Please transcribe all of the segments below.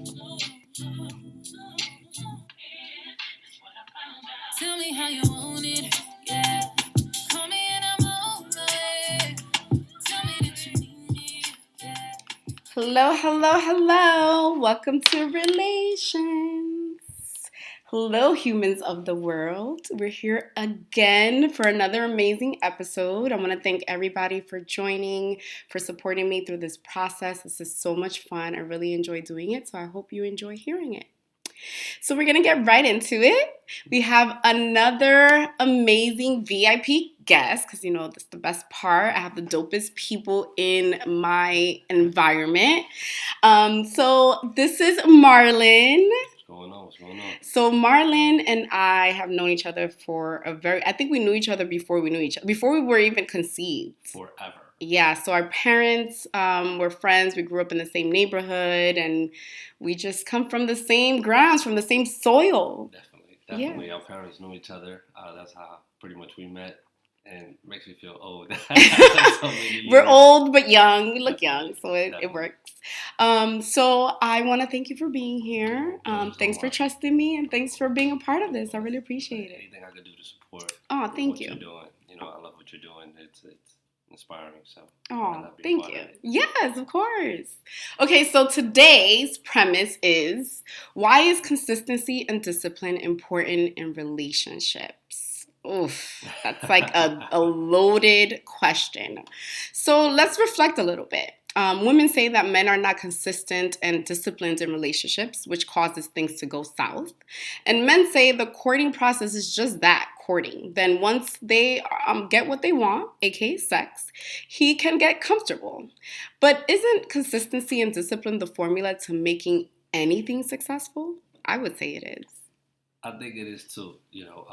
Tell me how you want it, yeah. Call me and I'm on my way. Tell me that you need me, yeah. Hello, hello, hello. Welcome to Relations. Hello, humans of the world. We're here again for another amazing episode. I want to thank everybody for joining, for supporting me through this process. This is so much fun. I really enjoy doing it, so I hope you enjoy hearing it. So we're going to get right into it. We have another amazing VIP guest because, you know, that's the best part. I have the dopest people in my environment. So this is Marlon. What's going on? So Marlon and I have known each other for I think we knew each other before we were even conceived. Forever. Yeah, so our parents were friends. We grew up in the same neighborhood, and we just come from the same grounds, from the same soil. Definitely. Yeah. Our parents knew each other. That's how pretty much we met, and it makes me feel old. We're old but young. We look young, so it works. So I want to thank you for being here. Thanks for trusting me, and thanks for being a part of this. I really appreciate it. Anything I could do to support. Oh, thank you. What you're doing. You know, I love what you're doing. It's inspiring. So. Oh, thank you. Yes, of course. Okay, so today's premise is, why is consistency and discipline important in relationships? Oof, that's like a loaded question. So let's reflect a little bit. Women say that men are not consistent and disciplined in relationships, which causes things to go south. And men say the courting process is just that, courting. Then once they get what they want, aka sex, he can get comfortable. But isn't consistency and discipline the formula to making anything successful? I would say it is. I think it is too. You know,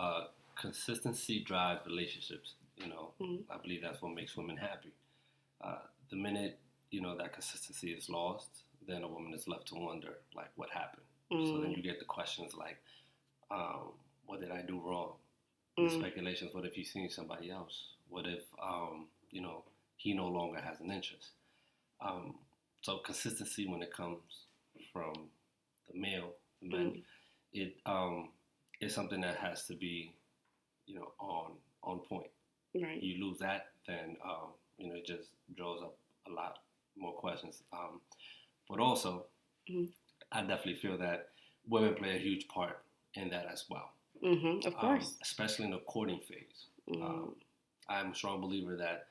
consistency drives relationships. You know, I believe that's what makes women happy. The minute that consistency is lost, then a woman is left to wonder, like, what happened? So then you get the questions like, what did I do wrong? The speculations, what if you've seen somebody else? What if, he no longer has an interest? So consistency when it comes from the men, it is something that has to be, on point. Right. You lose that, then, it just draws up a lot more questions. But also, I definitely feel that women play a huge part in that as well. Of course. Especially in the courting phase. I'm a strong believer that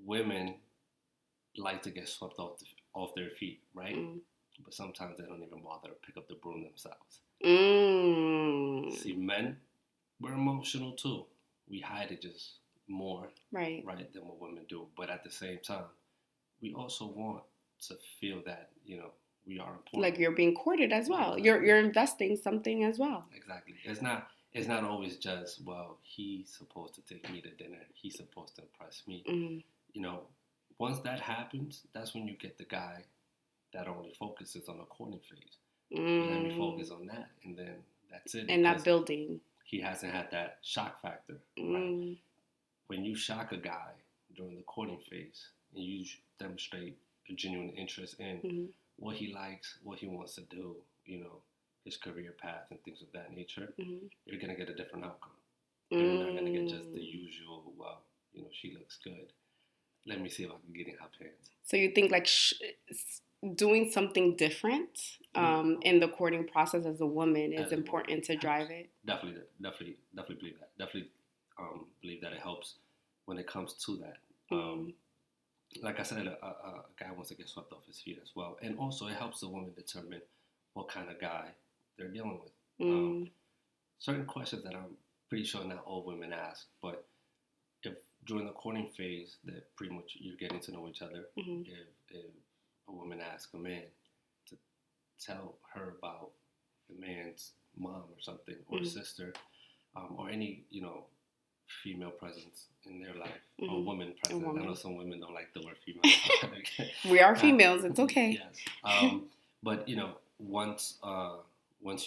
women like to get swept off their feet, right? But sometimes they don't even bother to pick up the broom themselves. See, men, we're emotional too. We hide it just more, right, than what women do. But at the same time, we also want to feel that, we are important. Like you're being courted as well. Exactly. You're investing something as well. Exactly. It's not always just, well, he's supposed to take me to dinner. He's supposed to impress me. Once that happens, that's when you get the guy that only focuses on the courting phase. Let me focus on that, and then that's it. And not building. He hasn't had that shock factor. Right? When you shock a guy during the courting phase, and you demonstrate a genuine interest in what he likes, what he wants to do, his career path and things of that nature, you're going to get a different outcome. You're not going to get just the usual, well, she looks good. Let me see if I can get in her pants. So you think like doing something different in the courting process as a woman is important to drive it? Definitely believe that. Definitely believe that it helps when it comes to that. Like I said, a guy wants to get swept off his feet as well. And also, it helps the woman determine what kind of guy they're dealing with. Certain questions that I'm pretty sure not all women ask, but if during the courting phase that pretty much you're getting to know each other, if a woman asks a man to tell her about the man's mom or something, or sister, or any, female presence in their life, or woman presence. I know some women don't like the word female. We are females. It's okay. Yes. But once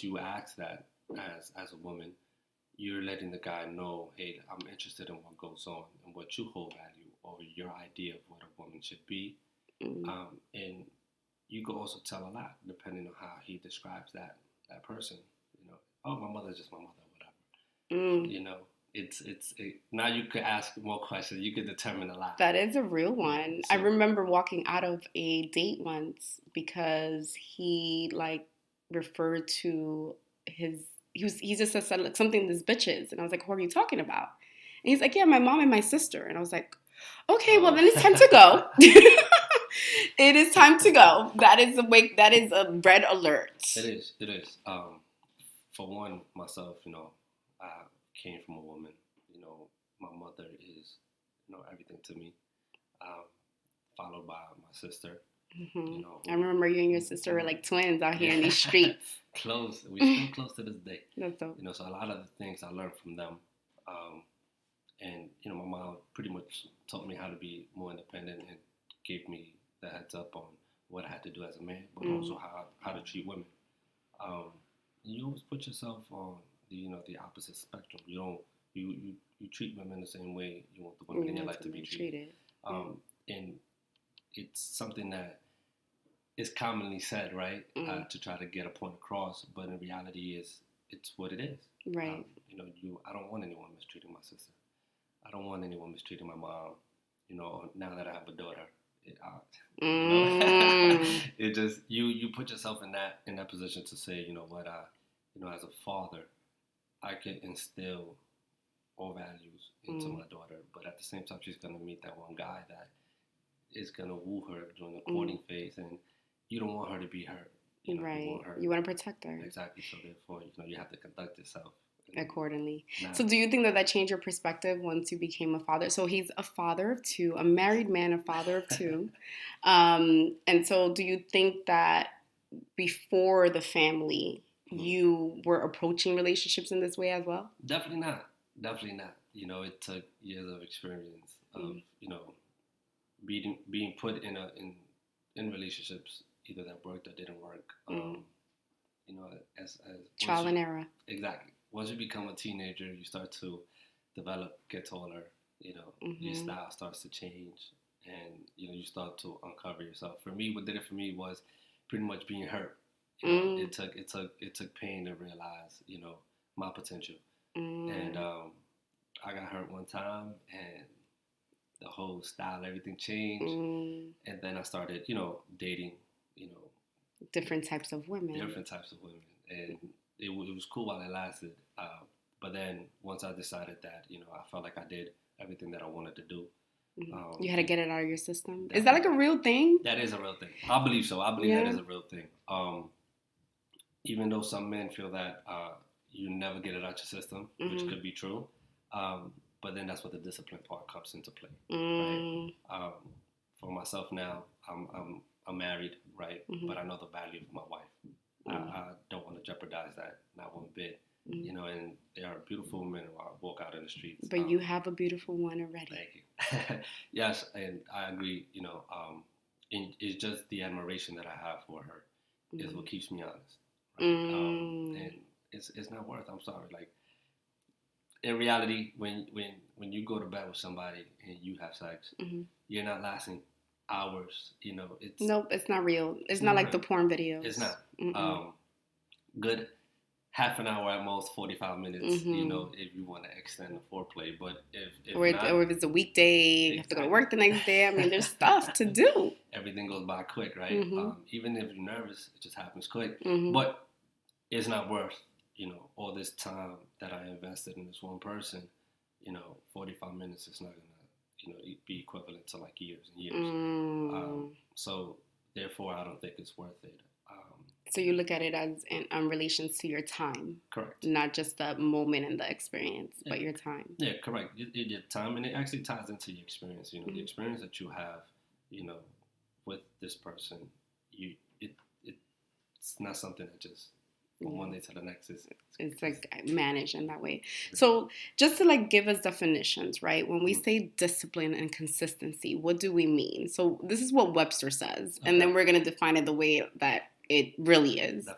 you ask that as a woman, you're letting the guy know, hey, I'm interested in what goes on and what you hold value, or your idea of what a woman should be, and you could also tell a lot depending on how he describes that person. You know, oh, my mother's just my mother, whatever. You know, now you could ask more questions. You could determine a lot. That is a real one. So, I remember walking out of a date once because he like referred to he just said like, something this bitches, and I was like, what are you talking about? And he's like, yeah, my mom and my sister. And I was like, okay, well then it's time to go. It is time to go. That is a red alert. It is. For one, myself, you know, I came from a woman. You know, my mother is, you know, everything to me. Followed by my sister. Mm-hmm. You know, I remember you and your sister were like twins out here in these streets. Close. We're still close to this day. That's dope. You know, so a lot of the things I learned from them. And, you know, my mom pretty much taught me how to be more independent and gave me the heads up on what I had to do as a man, but also how to treat women. You always put yourself on the opposite spectrum. You treat women the same way you want the women in your life to be treated. And it's something that is commonly said, right? To try to get a point across, but in reality, it's what it is. Right. You know, I don't want anyone mistreating my sister. I don't want anyone mistreating my mom. You know, now that I have a daughter, it just you put yourself in that position to say, you know what, as a father, I can instill all values into my daughter, but at the same time, she's gonna meet that one guy that is gonna woo her during the courting phase, and you don't want her to be hurt. Right. You want to protect her. Exactly. So therefore, you have to conduct yourself accordingly. So do you think that changed your perspective once you became a father? So he's a father of two, a married man, a father of two. And so do you think that before the family, you were approaching relationships in this way as well? Definitely not. You know, it took years of experience of, you know, being put in relationships, either that worked or didn't work. You know, as trial and error. Exactly. Once you become a teenager, you start to develop, get taller, you know, your style starts to change, and, you know, you start to uncover yourself. For me, what did it for me was pretty much being hurt. You know, it took pain to realize, you know, my potential. And I got hurt one time, and the whole style, everything changed. And then I started, you know, dating, you know, different types of women. And it was cool while it lasted. But then once I decided that, you know, I felt like I did everything that I wanted to do. You had to get it out of your system. Is that like a real thing? That is a real thing. I believe so. I believe that is a real thing. Even though some men feel that you never get it out your system, which could be true. But then that's what the discipline part comes into play. Right? For myself now, I'm married, right? But I know the value of my wife. I don't want to jeopardize that, not one bit. You know, and there are beautiful women who walk out in the streets. But you have a beautiful one already. Thank you. Yes, and I agree. You know, it's just the admiration that I have for her is what keeps me honest. Right? And it's not worth. I'm sorry. Like, in reality, when you go to bed with somebody and you have sex, you're not lasting hours. You know, nope, it's not real. It's not like real. The porn videos. It's not. Good half an hour at most, 45 minutes. You know, if you want to extend the foreplay, but if not, or if it's a weekday, you have to go to work the next day. I mean, there's stuff to do. Everything goes by quick, right? Even if you're nervous, it just happens quick. But it's not worth, you know, all this time that I invested in this one person. You know, 45 minutes is not gonna, you know, be equivalent to like years and years. So therefore, I don't think it's worth it. So you look at it as in relations to your time. Correct. Not just the moment and the experience, but your time. Yeah, correct. Your time, and it actually ties into your experience. You know, the experience that you have, you know, with this person, it's not something that just from one day to the next. It's like managed in that way. So just to like give us definitions, right? When we say discipline and consistency, what do we mean? So this is what Webster says, and then we're going to define it the way that it really is.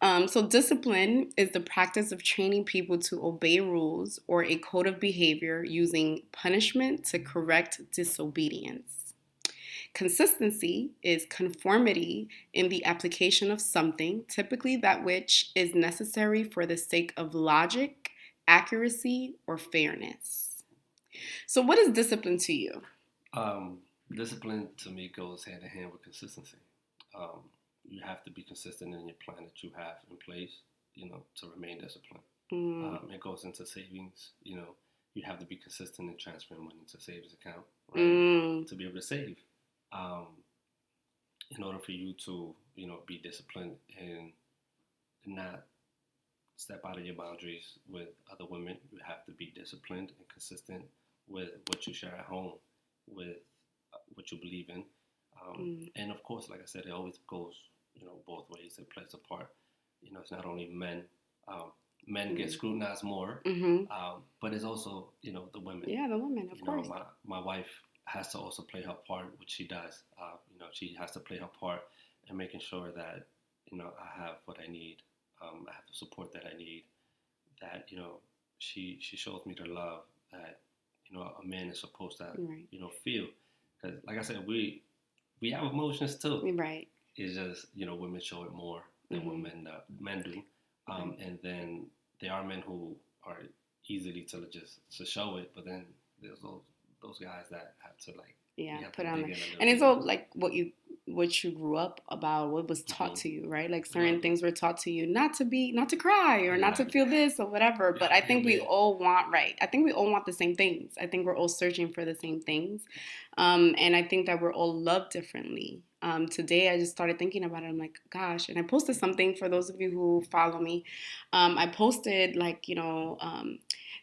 So discipline is the practice of training people to obey rules or a code of behavior using punishment to correct disobedience. consistency is conformity in the application of something, typically that which is necessary for the sake of logic, accuracy, or fairness. So what is discipline to you? Discipline to me goes hand in hand with consistency. You have to be consistent in your plan that you have in place, to remain disciplined. It goes into savings, you have to be consistent in transferring money to savings account, right? To be able to save. In order for you to, be disciplined and not step out of your boundaries with other women, you have to be disciplined and consistent with what you share at home, with what you believe in. And of course, like I said, it always goes, both ways. It plays a part. It's not only men. Men get scrutinized more, but it's also, the women. Yeah, the women, of course. My wife has to also play her part, which she does. She has to play her part in making sure that, I have what I need. I have the support that I need. That, she shows me the love that, a man is supposed to, feel. Because, like I said, we have emotions too. Right. It's just, women show it more than what men do. And then there are men who are easily to show it, but then there's those guys that have to put on there. And it's all like what you grew up about, what was taught to you, right? Like certain things were taught to you not to cry or not to feel this or whatever. But I think we all want the same things. I think we're all searching for the same things. And I think that we're all loved differently. Today I just started thinking about it. I'm like, gosh, and I posted something for those of you who follow me. I posted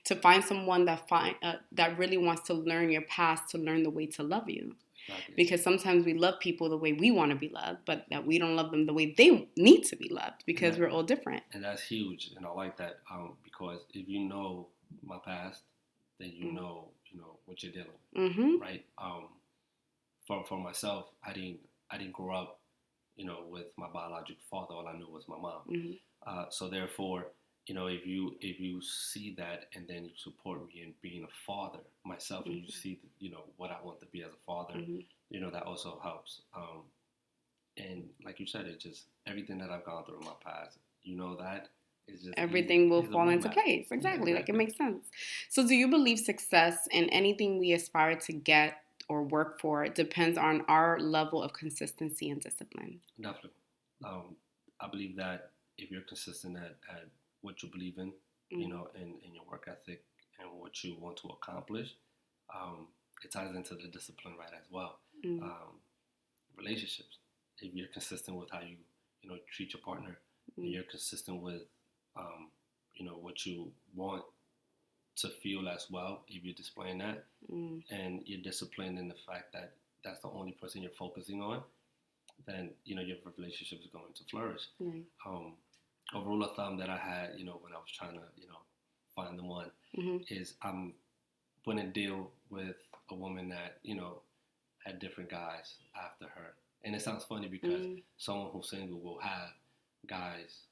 to find someone that really wants to learn your past, to learn the way to love you. Exactly. Because sometimes we love people the way we want to be loved, but that we don't love them the way they need to be loved, because we're all different. And that's huge, and I like that, because if you know my past, then you know what you're dealing with, right? For myself, I didn't grow up, with my biological father. All I knew was my mom. So therefore, if you see that and then you support me in being a father myself, and you see, what I want to be as a father, that also helps. And like you said, it's just everything that I've gone through in my past, that is just everything will fall into place. Exactly. Like it makes sense. So do you believe success in anything we aspire to get or work for depends on our level of consistency and discipline? Definitely. I believe that if you're consistent at what you believe in, and your work ethic and what you want to accomplish, it ties into the discipline right as well. Relationships, if you're consistent with how you treat your partner, and you're consistent with what you want to feel as well, if you're displaying that, and you're disciplined in the fact that that's the only person you're focusing on, then your relationship is going to flourish. A rule of thumb that I had, when I was trying to, find the one, is I'm going to deal with a woman that, had different guys after her. And it sounds funny because someone who's single will have guys,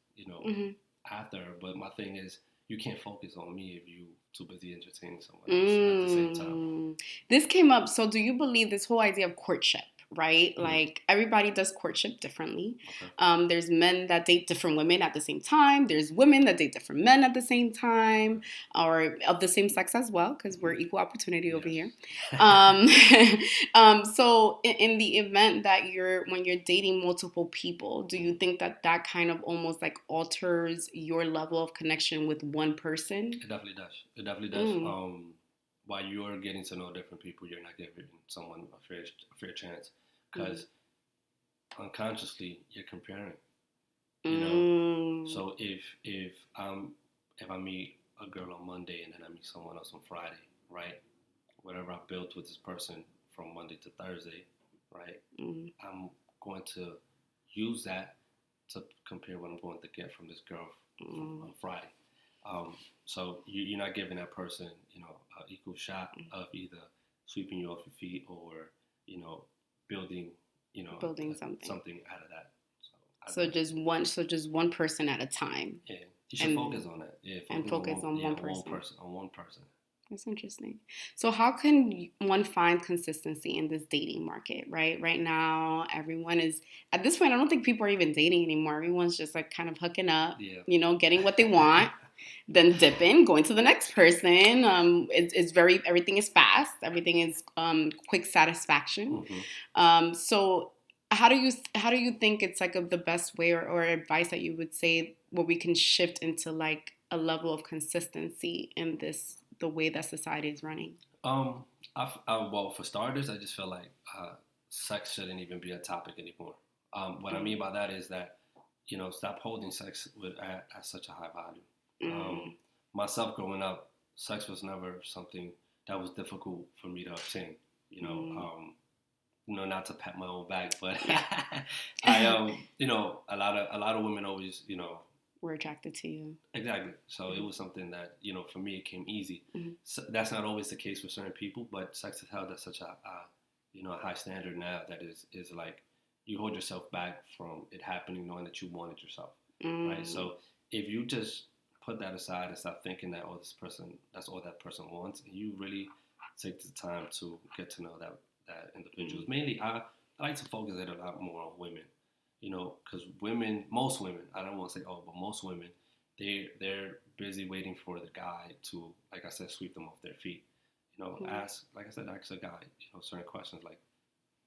after her. But my thing is, you can't focus on me if you're too busy entertaining someone else at the same time. This came up. So do you believe this whole idea of courtship? Right? Like everybody does courtship differently. Okay. There's men that date different women at the same time. There's women that date different men at the same time, or of the same sex as well, because we're equal opportunity over here. So in the event that when you're dating multiple people, do you think that kind of almost like alters your level of connection with one person? It definitely does. While you're getting to know different people, you're not giving someone a fair chance, because unconsciously you're comparing. So if I meet a girl on Monday and then I meet someone else on Friday, right? Whatever I built with this person from Monday to Thursday, right? I'm going to use that to compare what I'm going to get from this girl on Friday. So you're not giving that person, an equal shot of either sweeping you off your feet or, building something out of that. So just one person at a time. Yeah, you should focus on that. Yeah, focus on one person. On one person. That's interesting. So how can one find consistency in this dating market, right? Right now, everyone is, at this point, I don't think people are even dating anymore. Everyone's just like kind of hooking up, getting what they want, then dipping, going to the next person. Everything is fast. Everything is quick satisfaction. Mm-hmm. So how do you think it's like the best way or advice that you would say where we can shift into like a level of consistency in the way that society is running? Well, for starters, I just feel like sex shouldn't even be a topic anymore. What I mean by that is that, stop holding sex at such a high value. Myself growing up, sex was never something that was difficult for me to obtain. Not to pat my own back, but I, a lot of women always, were attracted to you. Exactly. So it was something that, for me, it came easy. So that's not always the case for certain people, but sex is held at such a high standard now that is like you hold yourself back from it happening knowing that you want it yourself, right? So if you just put that aside and stop thinking that, that's all that person wants, and you really take the time to get to know that individuals. Mainly, I like to focus it a lot more on women. Because most women, I don't want to say all, but most women, they're busy waiting for the guy to, like I said, sweep them off their feet. Ask a guy, certain questions like,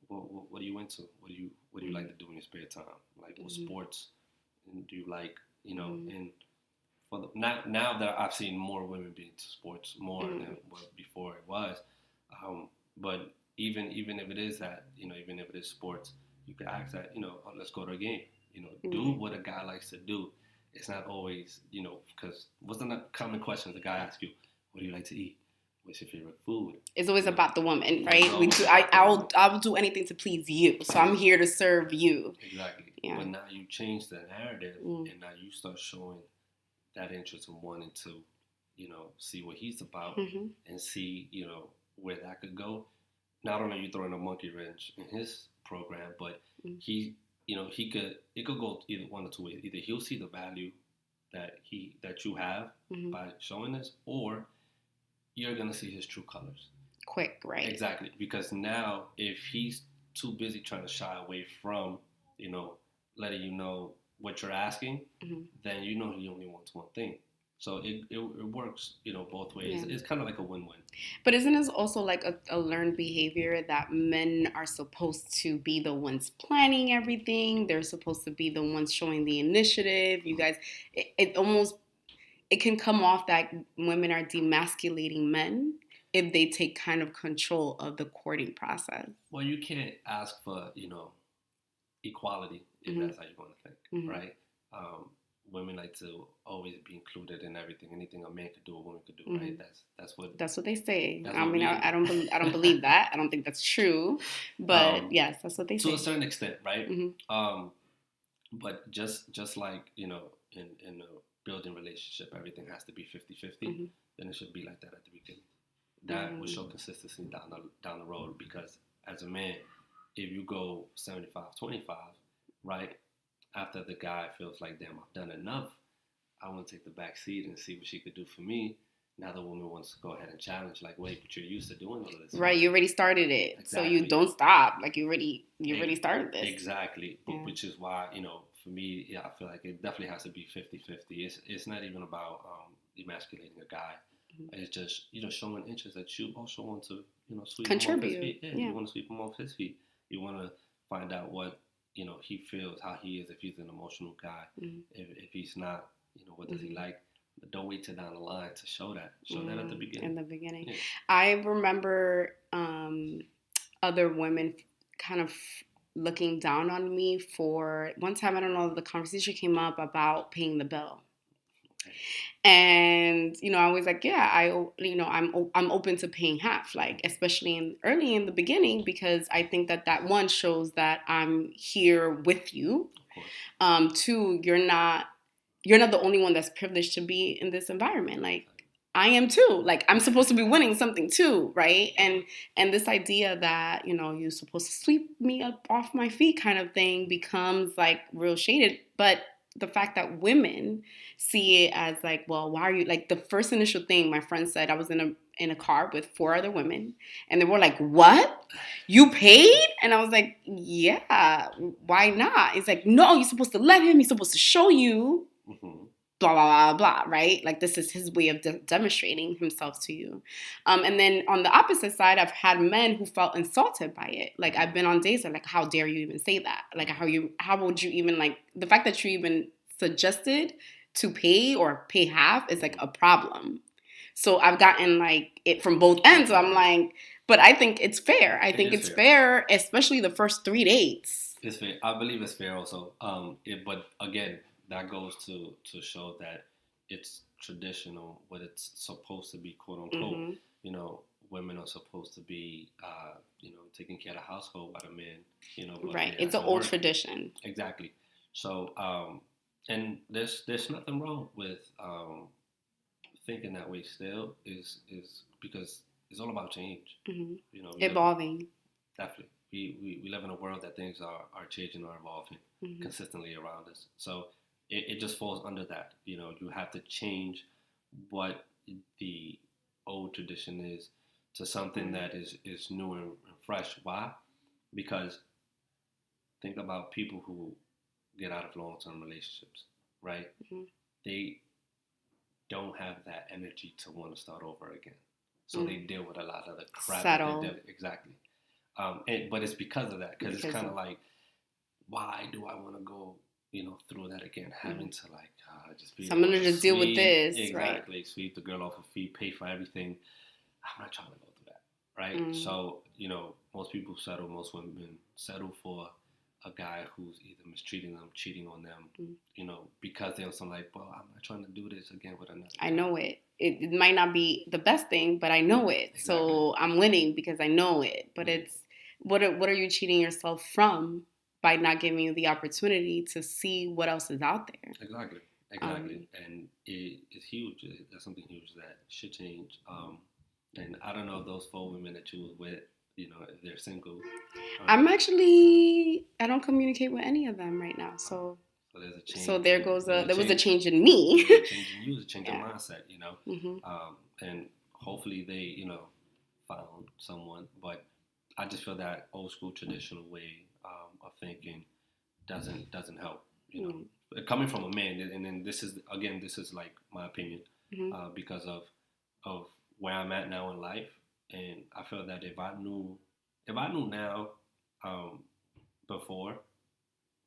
what are you into? What do you like to do in your spare time? Like, what sports do you like? And for now that I've seen more women be into sports more than what before it was, but even if it is that, even if it is sports, you could ask that, let's go to a game. Do what a guy likes to do. It's not always, because what's the common question the guy asks you? What do you like to eat? What's your favorite food? It's always about the woman, right? I will do anything to please you. So I'm here to serve you. Exactly. Yeah. But now you change the narrative, and now you start showing that interest in wanting to, see what he's about and see, where that could go. Not only are you throwing a monkey wrench in his program, but it could go either one or two ways. Either he'll see the value that you have by showing this, or you're gonna see his true colors. Quick, right? Exactly, because now if he's too busy trying to shy away from, letting you know what you're asking, then he only wants one thing. So it works, both ways. Yeah. It's kind of like a win-win. But isn't this also like a learned behavior that men are supposed to be the ones planning everything? They're supposed to be the ones showing the initiative. You guys, it can come off that women are demasculating men if they take kind of control of the courting process. Well, you can't ask for, equality if that's how you're going to think, right? Women like to always be included in everything. Anything a man could do, a woman could do, right? That's what they say. I don't believe that. I don't think that's true. But yes, that's what they say. To a certain extent, right? But just like, in a building relationship, everything has to be 50-50, then it should be like that at the beginning. That will show consistency down the road, because as a man, if you go 75-25, right? After the guy feels like, damn, I've done enough, I want to take the back seat and see what she could do for me. Now the woman wants to go ahead and challenge, like, wait, but you're used to doing all this. Right, you already started it. Exactly. So you don't stop. Like, you already started this. Exactly. Yeah. Which is why, for me, I feel like it definitely has to be 50-50. It's not even about emasculating a guy. It's just, showing interest that you also want to, sweep him off his feet. Yeah, you want to sweep him off his feet. You want to find out what, he feels, how he is, if he's an emotional guy. If he's not, what does he like? But don't wait till down the line to show that. Show that at the beginning. In the beginning. Yeah. I remember other women kind of looking down on me for, one time, I don't know, the conversation came up about paying the bill. And, I was like, yeah, I'm open to paying half, like, especially early in the beginning, because I think that one shows that I'm here with you. Two, you're not the only one that's privileged to be in this environment. Like, I am too. Like, I'm supposed to be winning something too, right? And this idea that, you're supposed to sweep me up off my feet kind of thing becomes like real shaded. But the fact that women see it as like, well, why are you like the first initial thing my friend said, I was in a car with 4 other women and they were like, what? You paid? And I was like, yeah, why not? It's like, no, you're supposed to let him. He's supposed to show you. Blah, blah, blah, blah, right? Like, this is his way of demonstrating himself to you. And then on the opposite side, I've had men who felt insulted by it. Like, I've been on dates that, like, how dare you even say that? Like, how would you even, like, the fact that you even suggested to pay or pay half is, like, a problem. So I've gotten, like, it from both ends. So I'm like, but I think it's fair. I think it's fair, especially the first 3 dates. It's fair. I believe it's fair also. But again, that goes to show that it's traditional, what it's supposed to be, quote unquote. Mm-hmm. You know, women are supposed to be, taking care of the household by the men. You know, right? It's an old tradition. Exactly. So, and there's nothing wrong with thinking that way. Still, is because it's all about change. Mm-hmm. You know, evolving. Definitely. We live in a world that things are changing or evolving mm-hmm. consistently around us. So it just falls under that. You know, you have to change what the old tradition is to something that is new and fresh. Why? Because think about people who get out of long-term relationships, right? Mm-hmm. They don't have that energy to want to start over again. So they deal with a lot of the crap that they did. Exactly. But it's because of that. Because it's kind of like, why do I want to go, through that again? Having to just be. So I'm gonna just deal with this. Exactly. Right? Sweep the girl off her feet, pay for everything. I'm not trying to go through that, right? Mm. So most women settle for a guy who's either mistreating them, cheating on them, because they're something like, well, I'm not trying to do this again with another guy. I know it. It might not be the best thing, but I know it. Exactly. So I'm winning because I know it. But it's what are you cheating yourself from by not giving you the opportunity to see what else is out there? Exactly. And it's huge. That's something huge that should change. And I don't know if those 4 women that you was with, if they're single. I don't communicate with any of them right now. So there's a change. So there was a change in me. There's a change in you, a change in mindset, Mm-hmm. And hopefully they, found someone. But I just feel that old school traditional way of thinking doesn't help, Mm-hmm. Coming from a man, and then this is like my opinion, mm-hmm. Because of where I'm at now in life, and I feel that if I knew now, before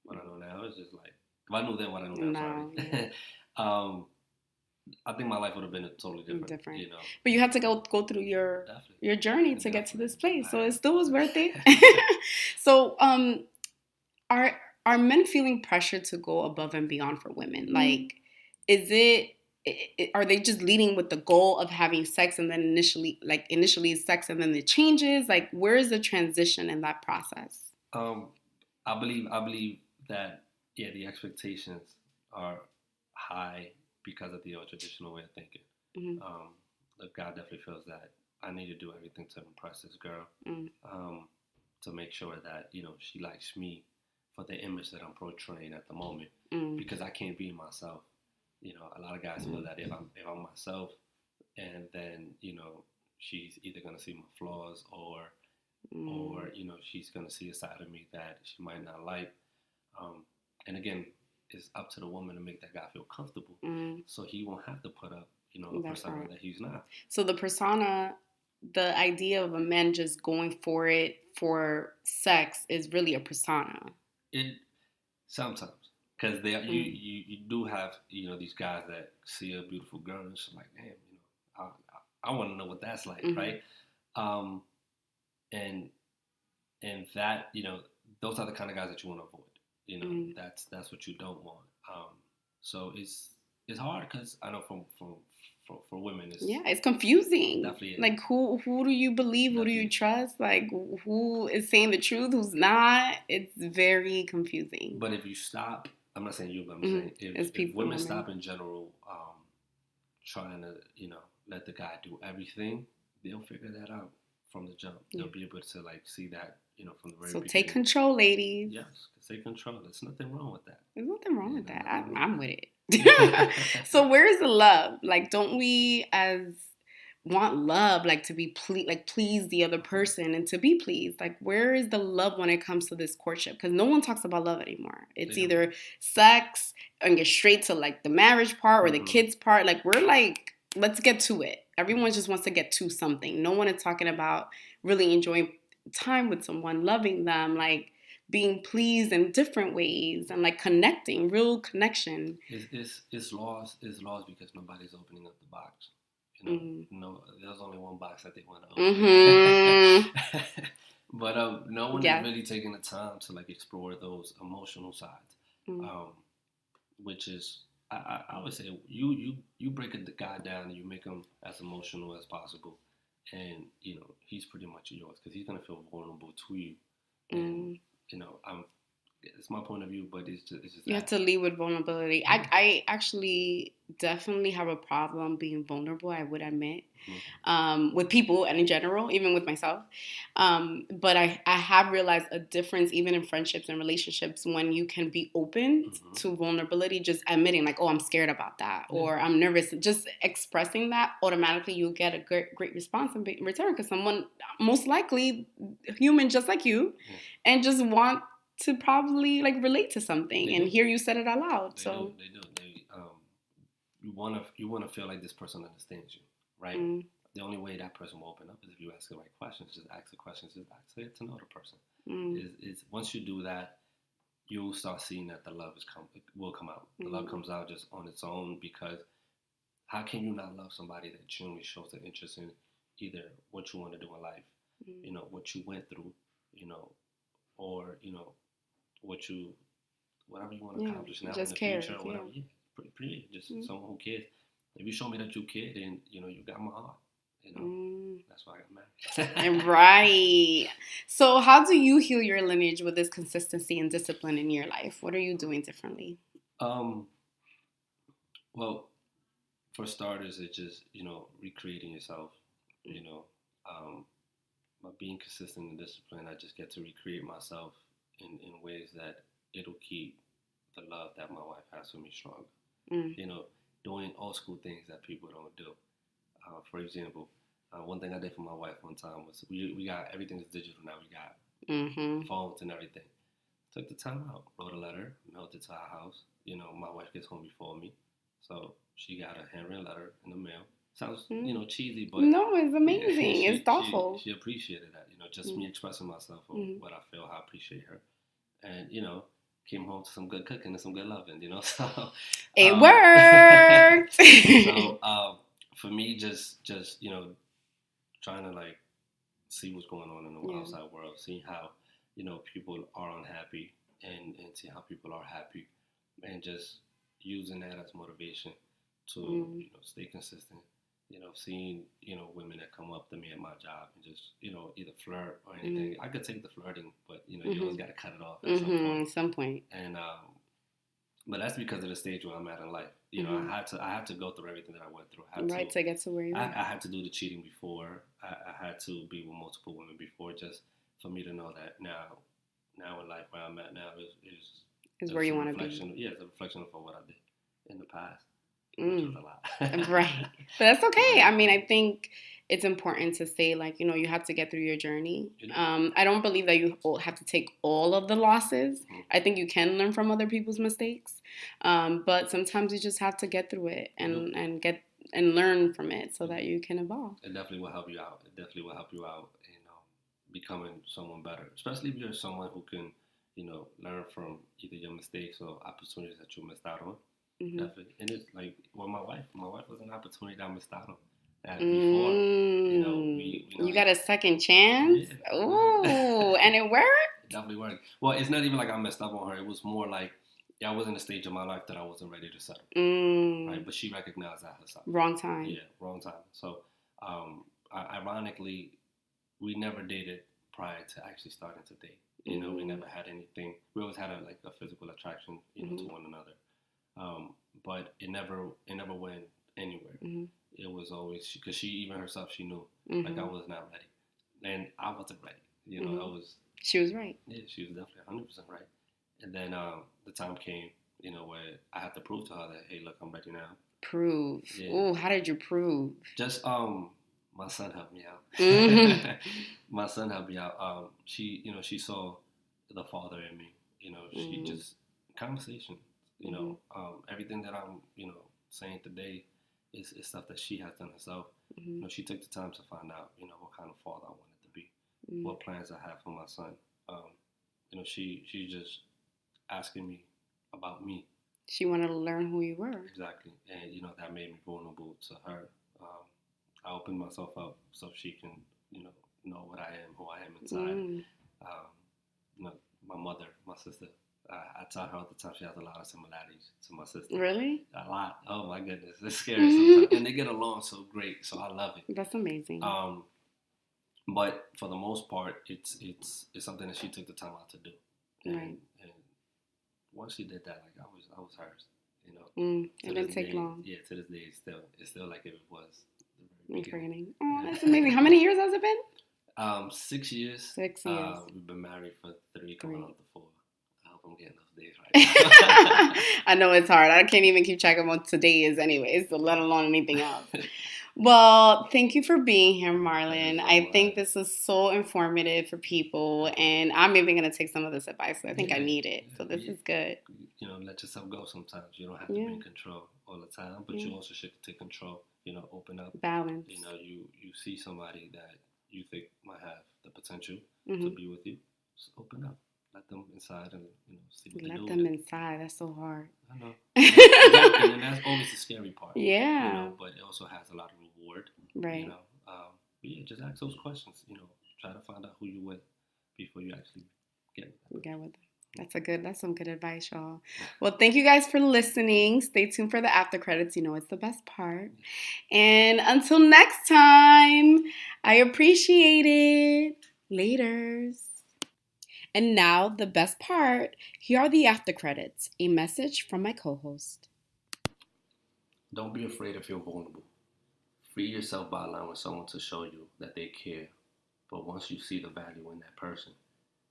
what I know now, it's just like if I knew then what I know now. Sorry. I think my life would have been totally different. But you had to go through your journey to get to this place, so it still was worth it. So, are men feeling pressure to go above and beyond for women? Like, are they just leading with the goal of having sex and then initially sex and then it changes? Like, where is the transition in that process? I believe that the expectations are high because of the old traditional way of thinking. Mm-hmm. The guy definitely feels that I need to do everything to impress this girl, to make sure that she likes me for the image that I'm portraying at the moment, because I can't be myself. A lot of guys feel that if I'm myself, and then she's either gonna see my flaws or she's gonna see a side of me that she might not like. And again, it's up to the woman to make that guy feel comfortable, so he won't have to put up a persona that he's not. So the persona, the idea of a man just going for it for sex is really a persona. It sometimes. Because you do have these guys that see a beautiful girl and it's like, damn, I want to know what that's like, mm-hmm. right? And that those are the kind of guys that you want to avoid. Mm-hmm. That's what you don't want. So it's hard because I know for women it's confusing. Definitely is. Like who do you believe? Definitely. Who do you trust? Like who is saying the truth? Who's not? It's very confusing. But if you stop. I'm not saying you, but I'm saying if women stop in general, trying to, let the guy do everything, they'll figure that out from the jump. Yeah. They'll be able to see that, from the very so beginning. take control, ladies. Yes, take control. There's nothing wrong with that. There's nothing wrong with that. I'm with it. So where is the love? Like, don't we want love, like to be please the other person and to be pleased? Like, where is the love when it comes to this courtship? Because no one talks about love anymore. It's either sex and get straight to like the marriage part or the kids part. Like, we're like, let's get to it. Everyone just wants to get to something. No one is talking about really enjoying time with someone, loving them, like being pleased in different ways and like connecting, real connection. It's lost because nobody's opening up the box. No, there's only one box that they want to open. But no one is really taking the time to like explore those emotional sides, which is I would say you break a guy down and you make him as emotional as possible, and he's pretty much yours because he's gonna feel vulnerable to you, and it's my point of view, but it's just you have to lead with vulnerability. I actually definitely have a problem being vulnerable, I would admit, with people and in general, even with myself. But I have realized a difference even in friendships and relationships when you can be open to vulnerability, just admitting like, oh, I'm scared about that, or I'm nervous. Just expressing that, automatically you'll get a great response in return because someone, most likely human just like you, and just want to probably like relate to something and hear you said it out loud. They do. You want to feel like this person understands you, right? The only way that person will open up is if you ask the right questions. Just ask the questions. Just ask to get to know the person. Is once you do that, you'll start seeing that the love will come out. The love comes out just on its own, because how can you not love somebody that genuinely shows an interest in either what you want to do in life, what you went through, or whatever you want to accomplish now in the future, or whatever. Pretty just someone who cares. If you show me that you care, then you got my heart. That's why I got married. Right. So how do you heal your lineage with this consistency and discipline in your life? What are you doing differently? Well, for starters, it's just recreating yourself. By being consistent and disciplined, I just get to recreate myself in ways that it'll keep the love that my wife has for me strong. Doing old school things that people don't do. For example, one thing I did for my wife one time was we got everything's digital now. We got phones and everything. Took the time out, wrote a letter, mailed it to our house. My wife gets home before me, so she got a handwritten letter in the mail. Sounds cheesy, but no, it's amazing. It's thoughtful. She appreciated that. Just me expressing myself or what I feel, how I appreciate her, and came home to some good cooking and some good loving. So it worked. So for me, just trying to like see what's going on in the outside world, seeing how people are unhappy and see how people are happy, and just using that as motivation to stay consistent. Seeing women that come up to me at my job and just either flirt or anything. I could take the flirting, but you always got to cut it off at some point. And but that's because of the stage where I'm at in life. I had to go through everything that I went through. To get to where you are. I had to do the cheating before. I had to be with multiple women before, just for me to know that now in life where I'm at now is where you want to be. Yeah, it's a reflection of what I did in the past. Which was a lot. Right. But that's okay. I mean, I think it's important to say, like, you have to get through your journey. I don't believe that you have to take all of the losses. I think you can learn from other people's mistakes. But sometimes you just have to get through it and get and learn from it so that you can evolve. It definitely will help you out. Becoming someone better, especially if you're someone who can, learn from either your mistakes or opportunities that you missed out on. Definitely. And it's like, well, my wife was an opportunity that I missed out on. Before, you got a second chance? Yeah. Ooh, and it worked? It definitely worked. Well, it's not even like I messed up on her. It was more like, I was in a stage of my life that I wasn't ready to settle. Right? But she recognized that herself. Wrong time. Yeah, wrong time. So, ironically, we never dated prior to actually starting to date. We never had anything. We always had a physical attraction, to one another. But it never went anywhere. It was always, because she even herself, she knew like I was not ready, and I wasn't ready. She was right. Yeah, she was definitely 100% right. And then the time came, where I had to prove to her that, hey, look, I'm ready now. Prove. Yeah. Oh, how did you prove? Just my son helped me out. Mm-hmm. My son helped me out. She saw the father in me. She just conversation. Everything that I'm saying today is stuff that she has done herself. She took the time to find out what kind of father I wanted to be, what plans I have for my son. She's just asking me about me. She wanted to learn who you were. Exactly, and that made me vulnerable to her. I opened myself up so she can, know what I am, who I am inside. My mother, my sister. I tell her all the time she has a lot of similarities to my sister. Really? A lot. Oh my goodness, it's scary sometimes, and they get along so great. So I love it. That's amazing. But for the most part, it's something that she took the time out to do. Right. And once she did that, like I was hers. It didn't take long. Yeah, to this day, it's still like it was the very beginning. Oh, that's amazing. How many years has it been? 6 years. 6 years. We've been married for 3, coming on to 4. I hope I'm getting those days right. I know it's hard. I can't even keep track of what today is anyways, so let alone anything else. Well, thank you for being here, Marlon. I think this is so informative for people, and I'm even going to take some of this advice. So I think I need it. So this is good. Let yourself go sometimes. You don't have to be in control all the time, but you also should take control. Open up. Balance. You see somebody that you think might have the potential to be with you. Just open up. Let them inside and see what they do. Let them inside. That's so hard. I know. Exactly, and that's always the scary part. Yeah. But it also has a lot of reward. Right. But yeah, just ask those questions. Try to find out who you're with before you actually get with them. That's some good advice, y'all. Well, thank you guys for listening. Stay tuned for the after credits. It's the best part. And until next time, I appreciate it. Laters. And now, the best part. Here are the after credits. A message from my co-host. Don't be afraid to feel vulnerable. Free yourself by allowing someone to show you that they care. But once you see the value in that person,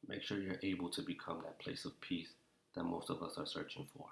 make sure you're able to become that place of peace that most of us are searching for.